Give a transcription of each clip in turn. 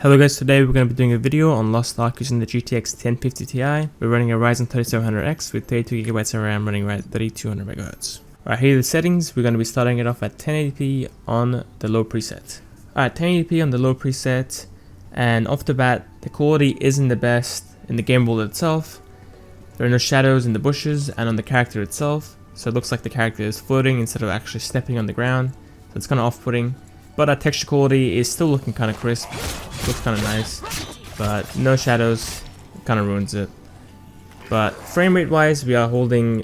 Hello guys, today we're going to be doing a video on Lost ARK using the GTX 1050 Ti. We're running a Ryzen 3700X with 32GB of RAM running right at 3200MHz. Alright, here are the settings. We're going to be starting it off at 1080p on the low preset. Alright, 1080p on the low preset, and off the bat, the quality isn't the best in the game world itself. There are no shadows in the bushes and on the character itself, so it looks like the character is floating instead of actually stepping on the ground, so it's kind of off-putting. But our texture quality is still looking kind of crisp. Looks kind of nice, but no shadows, kind of ruins it. But frame rate wise, we are holding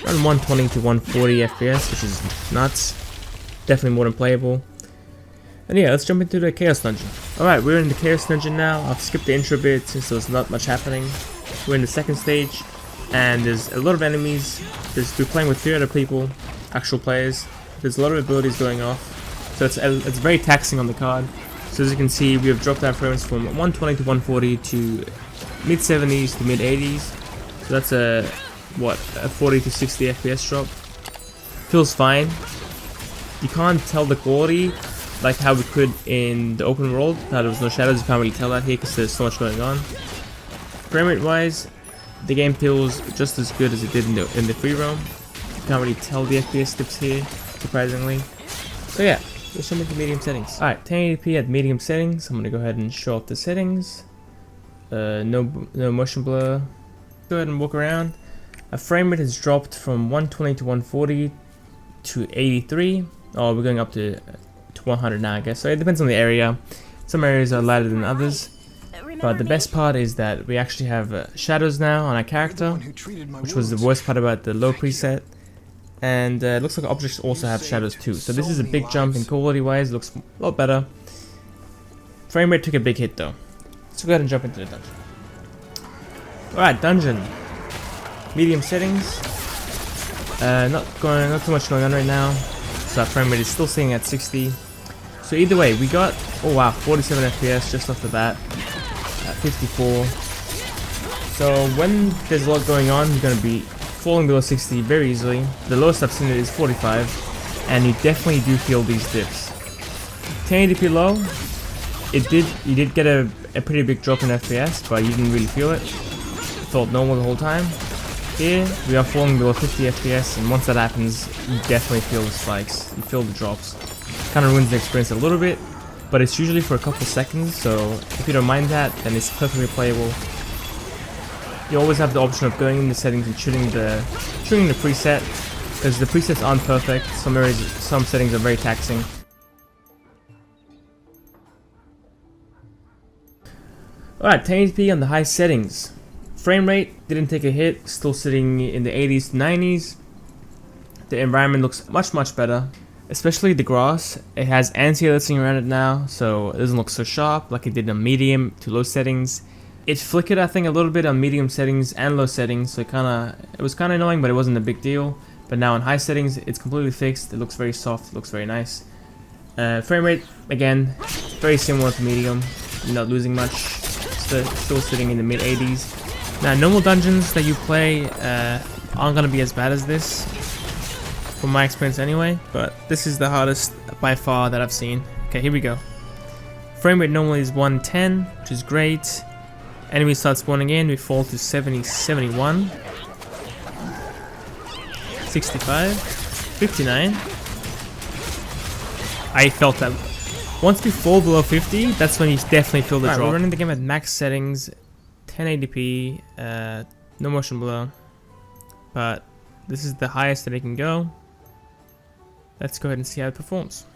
around 120 to 140 FPS, which is nuts. Definitely more than playable. And yeah, let's jump into the Chaos Dungeon. Alright, we're in the Chaos Dungeon now. I've skipped the intro bit since there's not much happening. We're in the second stage, and there's a lot of enemies. We're playing with 3 other people, actual players. There's a lot of abilities going off, so it's very taxing on the card. So as you can see, we have dropped our frames from 120 to 140 to mid 70s to mid 80s. So that's a 40 to 60 FPS drop. Feels fine. You can't tell the quality like how we could in the open world. Now there was no shadows, you can't really tell that here because there's so much going on. Frame rate wise, the game feels just as good as it did in the free roam. You can't really tell the FPS dips here, surprisingly. So yeah. Let's jump into medium settings. Alright, 1080p at medium settings. I'm gonna go ahead and show off the settings. No motion blur. Go ahead and walk around. Our frame rate has dropped from 120 to 140 to 83. Oh, we're going up to 100 now, I guess. So it depends on the area. Some areas are lighter than others. But the best part is that we actually have shadows now on our character, which was the worst part about the low preset. And it looks like objects also have shadows too. So this is a big jump in quality wise. It looks a lot better. Frame rate took a big hit though. Let's go ahead and jump into the dungeon. Alright, dungeon. Medium settings. Not too much going on right now. So our frame rate is still sitting at 60. So either way, we got, oh wow, 47 FPS just off the bat. 54. So when there's a lot going on, you're going to be falling below 60 very easily. The lowest I've seen it is 45, and you definitely do feel these dips. 1080p low, you did get a pretty big drop in FPS, but you didn't really feel it. It felt normal the whole time. Here, we are falling below 50 FPS, and once that happens, you definitely feel the spikes. You feel the drops. Kind of ruins the experience a little bit, but it's usually for a couple seconds, so if you don't mind that, then it's perfectly playable. You always have the option of going in the settings and tuning the preset, because the presets aren't perfect. Some settings are very taxing. Alright, 1080p on the high settings. Frame rate didn't take a hit, still sitting in the 80s to 90s. The environment looks much better, especially the grass. It has anti-aliasing around it now, so it doesn't look so sharp like it did on medium to low settings. It flickered, I think, a little bit on medium settings and low settings, so it was kind of annoying, but it wasn't a big deal. But now on high settings, it's completely fixed. It looks very soft, it looks very nice. Frame rate, again, very similar to medium. You're not losing much, still sitting in the mid 80s. Now, normal dungeons that you play aren't going to be as bad as this, from my experience anyway, but this is the hardest by far that I've seen. Okay, here we go. Frame rate normally is 110, which is great. Enemies start spawning in, we fall to 70, 71, 65, 59. I felt that. Once we fall below 50, that's when you definitely feel the drop. We're running the game at max settings, 1080p, no motion blur, but this is the highest that it can go. Let's go ahead and see how it performs.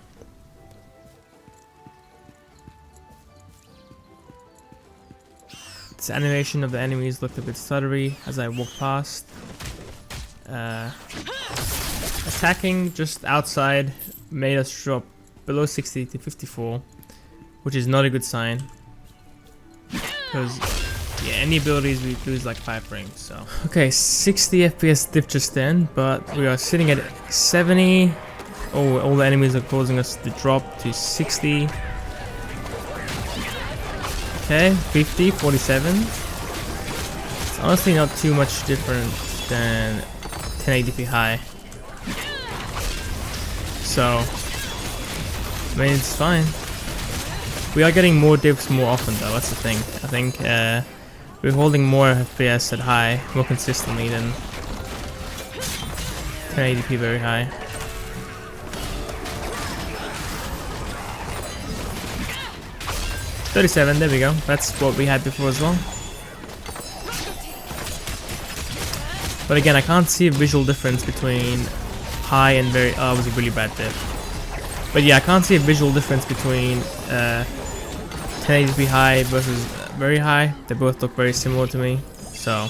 This animation of the enemies looked a bit stuttery as I walked past. Attacking just outside made us drop below 60 to 54, which is not a good sign. Because, yeah, any abilities we lose like 5 frames, so. Okay, 60 FPS dip just then, but we are sitting at 70. Oh, all the enemies are causing us to drop to 60. Okay, 50, 47. It's honestly not too much different than 1080p high. So, I mean, it's fine. We are getting more dips more often though, that's the thing. I think we're holding more FPS at high more consistently than 1080p very high. $37, there we go. That's what we had before as well. But again, I can't see a visual difference between high and very... Oh, it was a really bad dip. But yeah, I can't see a visual difference between 1080p high versus very high. They both look very similar to me. So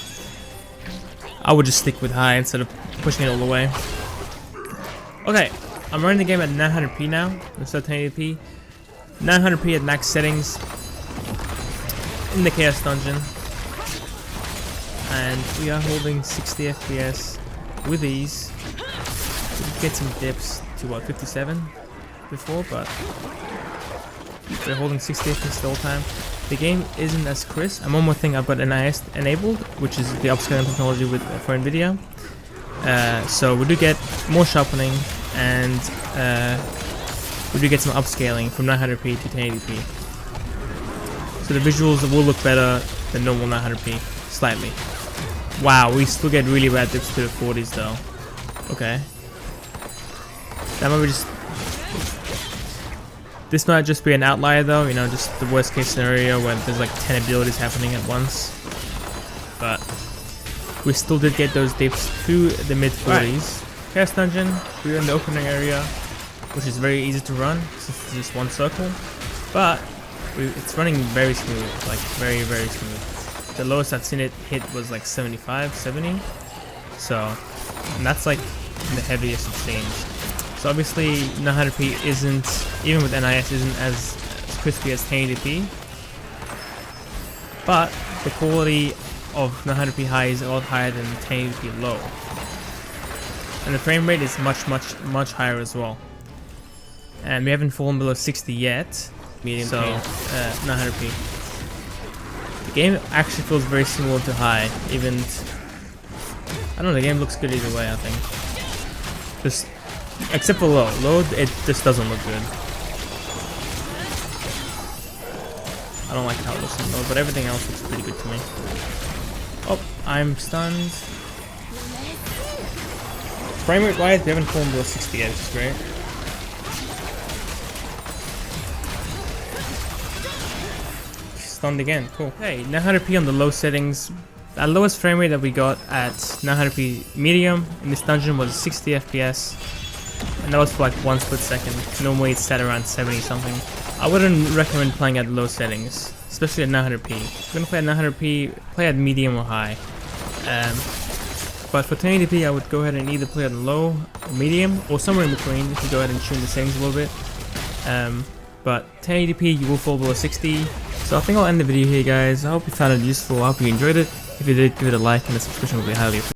I would just stick with high instead of pushing it all the way. Okay, I'm running the game at 900p now instead of 1080p. 900p at max settings in the Chaos Dungeon. And we are holding 60 FPS with ease. We did get some dips to what, 57 before, but we're holding 60 FPS the whole time. The game isn't as crisp. And one more thing, I've got NIS enabled, which is the upscaling technology for NVIDIA. So we do get more sharpening, and we do get some upscaling from 900p to 1080p. So the visuals will look better than normal 900p, slightly. Wow, we still get really bad dips to the 40s though. Okay. That might be just... This might just be an outlier though, you know, just the worst case scenario when there's like 10 abilities happening at once. But we still did get those dips to the mid 40s. Right. Chaos Dungeon, we're in the opening area, which is very easy to run since it's just one circle. But it's running very smooth, like very, very smooth. The lowest I've seen it hit was like 75, 70. So, and that's like the heaviest it's seen. So obviously 900p isn't, even with NIS, isn't as crispy as 1080p. But the quality of 900p high is a lot higher than 1080p low. And the frame rate is much higher as well. And we haven't fallen below 60 yet. Medium, so 900p. The game actually feels very similar to high. Even, I don't know, the game looks good either way, I think. Just, except for low. Low, it just doesn't look good. I don't like how it looks in low, but everything else looks pretty good to me. Oh, I'm stunned. Frame rate wise, we haven't fallen below 60 yet, which is great. Stunned again, cool. Okay, 900p on the low settings. The lowest frame rate that we got at 900p medium in this dungeon was 60 FPS. And that was for like 1 split second. Normally it's set around 70 something. I wouldn't recommend playing at low settings, especially at 900p. If you're gonna play at 900p, play at medium or high. But for 1080p, I would go ahead and either play at low or medium, or somewhere in between if you go ahead and tune the settings a little bit. But 1080p, you will fall below 60. So I think I'll end the video here, guys. I hope you found it useful. I hope you enjoyed it. If you did, give it a like and a subscription would be highly appreciated.